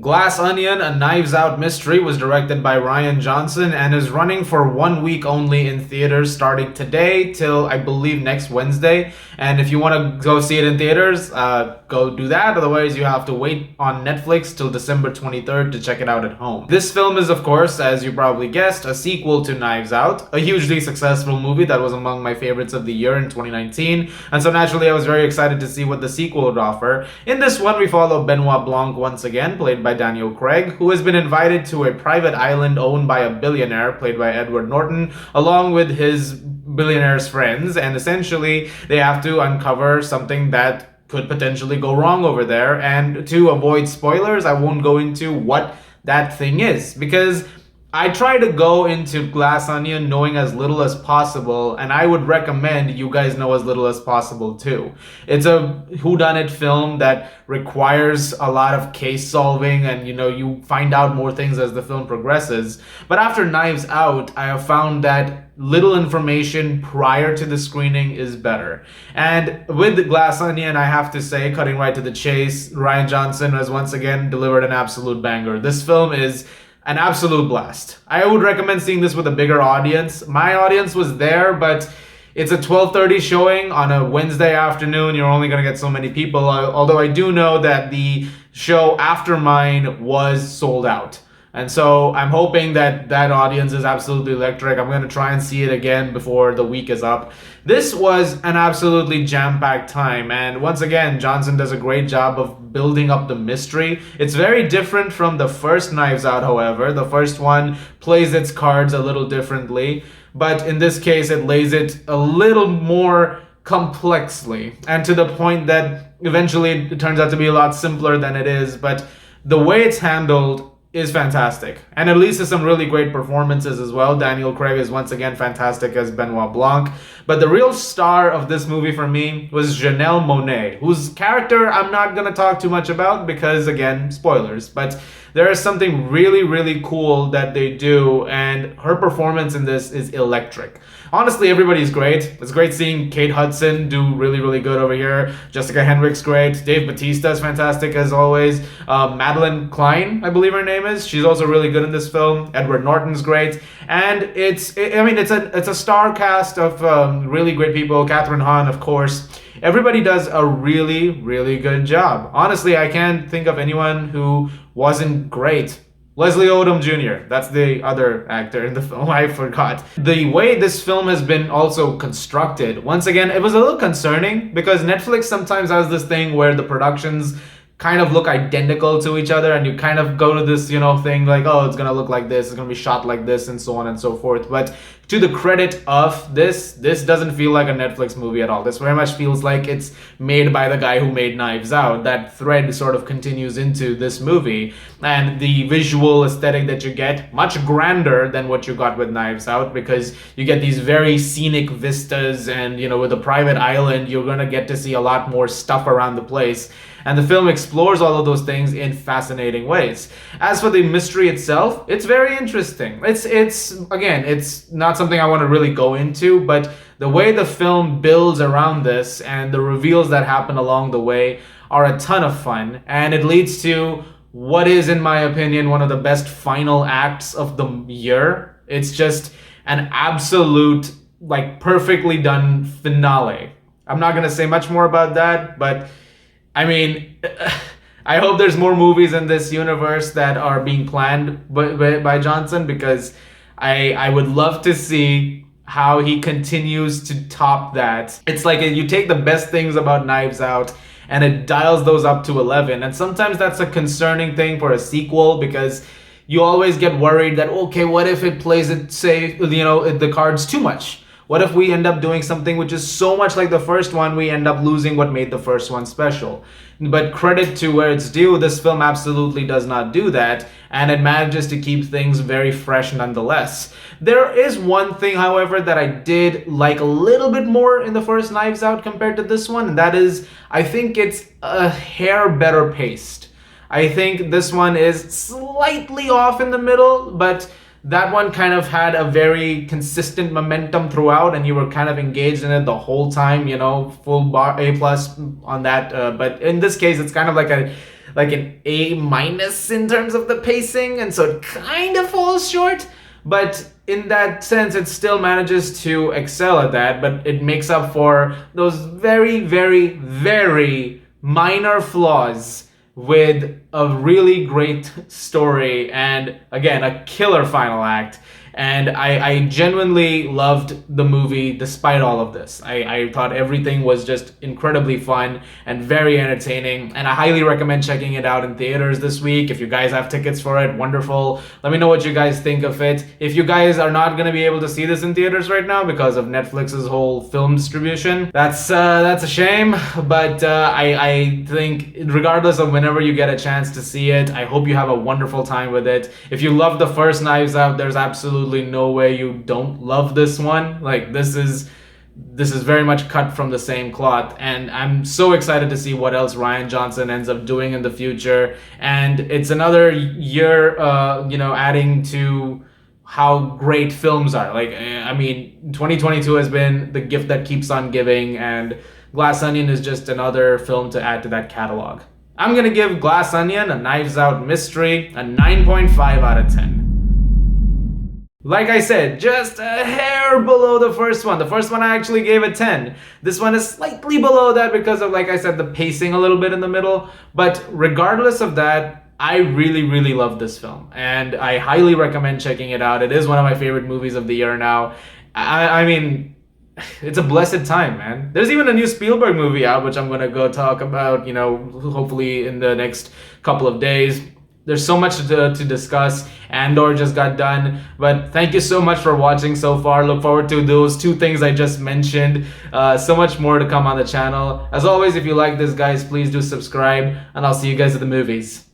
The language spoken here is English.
Glass Onion, A Knives Out Mystery was directed by Rian Johnson and is running for 1 week only in theaters starting today till I believe next Wednesday. And if you want to go see it in theaters, go do that. Otherwise, you have to wait on Netflix till December 23rd to check it out at home. This film is, of course, as you probably guessed, a sequel to Knives Out, a hugely successful movie that was among my favorites of the year in 2019. And so naturally, I was very excited to see what the sequel would offer. In this one, we follow Benoit Blanc once again, played by Daniel Craig, who has been invited to a private island owned by a billionaire, played by Edward Norton, along with his billionaire's friends, and essentially they have to uncover something that could potentially go wrong over there. And to avoid spoilers, I won't go into what that thing is, because I try to go into Glass Onion knowing as little as possible, and I would recommend you guys know as little as possible too. It's a whodunit film that requires a lot of case solving, and you find out more things as the film progresses. But after Knives Out, I have found that little information prior to the screening is better. And with Glass Onion, I have to say, cutting right to the chase, Rian Johnson has once again delivered an absolute banger. This film is an absolute blast. I would recommend seeing this with a bigger audience. My audience was there, but it's a 12:30 showing on a Wednesday afternoon. You're only going to get so many people, although I do know that the show after mine was sold out. And so I'm hoping that that audience is absolutely electric. I'm going to try and see it again before the week is up. This was an absolutely jam-packed time. And once again, Johnson does a great job of building up the mystery. It's very different from the first Knives Out, however. The first one plays its cards a little differently. But in this case, it lays it a little more complexly. And to the point that eventually it turns out to be a lot simpler than it is. But the way it's handled is fantastic, and it leads to some really great performances as well. Daniel Craig is once again fantastic as Benoit Blanc, but the real star of this movie for me was Janelle Monáe, whose character I'm not going to talk too much about because, again, spoilers, but there is something really, really cool that they do, and her performance in this is electric. Honestly, everybody's great. It's great seeing Kate Hudson do really, really good over here. Jessica Henwick's great. Dave Bautista is fantastic as always. Madeline Klein, I believe her name is. She's also really good in this film. Edward Norton's great, and it's a star cast of really great people. Catherine Hahn, of course. Everybody does a really, really good job. Honestly, I can't think of anyone who wasn't great. Leslie Odom Jr., that's the other actor in the film, I forgot. The way this film has been also constructed, once again, it was a little concerning because Netflix sometimes has this thing where the productions kind of look identical to each other, and you kind of go to this, thing like, oh, it's gonna look like this, it's gonna be shot like this, and so on and so forth. But to the credit of this doesn't feel like a Netflix movie at all. This very much feels like it's made by the guy who made Knives Out. That thread sort of continues into this movie, and the visual aesthetic that you get, much grander than what you got with Knives Out, because you get these very scenic vistas, and with a private island, you're gonna get to see a lot more stuff around the place. And the film explores all of those things in fascinating ways. As for the mystery itself, it's very interesting. It's not something I want to really go into, but the way the film builds around this and the reveals that happen along the way are a ton of fun. And it leads to what is, in my opinion, one of the best final acts of the year. It's just an absolute, perfectly done finale. I'm not going to say much more about that, but I mean, I hope there's more movies in this universe that are being planned by Johnson, because I would love to see how he continues to top that. It's like you take the best things about Knives Out and it dials those up to 11. And sometimes that's a concerning thing for a sequel, because you always get worried that, okay, what if it plays it, say, the cards too much? What if we end up doing something which is so much like the first one, we end up losing what made the first one special? But credit to where it's due, this film absolutely does not do that, and it manages to keep things very fresh nonetheless. There is one thing, however, that I did like a little bit more in the first Knives Out compared to this one, and that is, I think it's a hair better paced. I think this one is slightly off in the middle, but that one kind of had a very consistent momentum throughout, and you were kind of engaged in it the whole time, full bar A+ on that. But in this case, it's kind of like like an A minus in terms of the pacing, and so it kind of falls short. But in that sense, it still manages to excel at that, but it makes up for those very, very, very minor flaws with a really great story and, again, a killer final act. And I genuinely loved the movie despite all of this. I thought everything was just incredibly fun and very entertaining. And I highly recommend checking it out in theaters this week. If you guys have tickets for it, wonderful. Let me know what you guys think of it. If you guys are not going to be able to see this in theaters right now because of Netflix's whole film distribution, that's a shame. But I think regardless of whenever you get a chance to see it, I hope you have a wonderful time with it. If you love the first Knives Out, there's absolutely no way you don't love this one. Like, this is very much cut from the same cloth, and I'm so excited to see what else Rian Johnson ends up doing in the future. And it's another year, adding to how great films are. Like, I mean, 2022 has been the gift that keeps on giving, and Glass Onion is just another film to add to that catalog. I'm gonna give Glass Onion, a Knives Out mystery, a 9.5 out of 10. Like I said, just a hair below the first one. The first one I actually gave a 10. This one is slightly below that because of, like I said, the pacing a little bit in the middle. But regardless of that, I really, really love this film. And I highly recommend checking it out. It is one of my favorite movies of the year now. I mean, it's a blessed time, man. There's even a new Spielberg movie out, which I'm going to go talk about, hopefully in the next couple of days. There's so much to discuss. Andor just got done. But thank you so much for watching so far. Look forward to those two things I just mentioned. So much more to come on the channel. As always, if you like this, guys, please do subscribe. And I'll see you guys at the movies.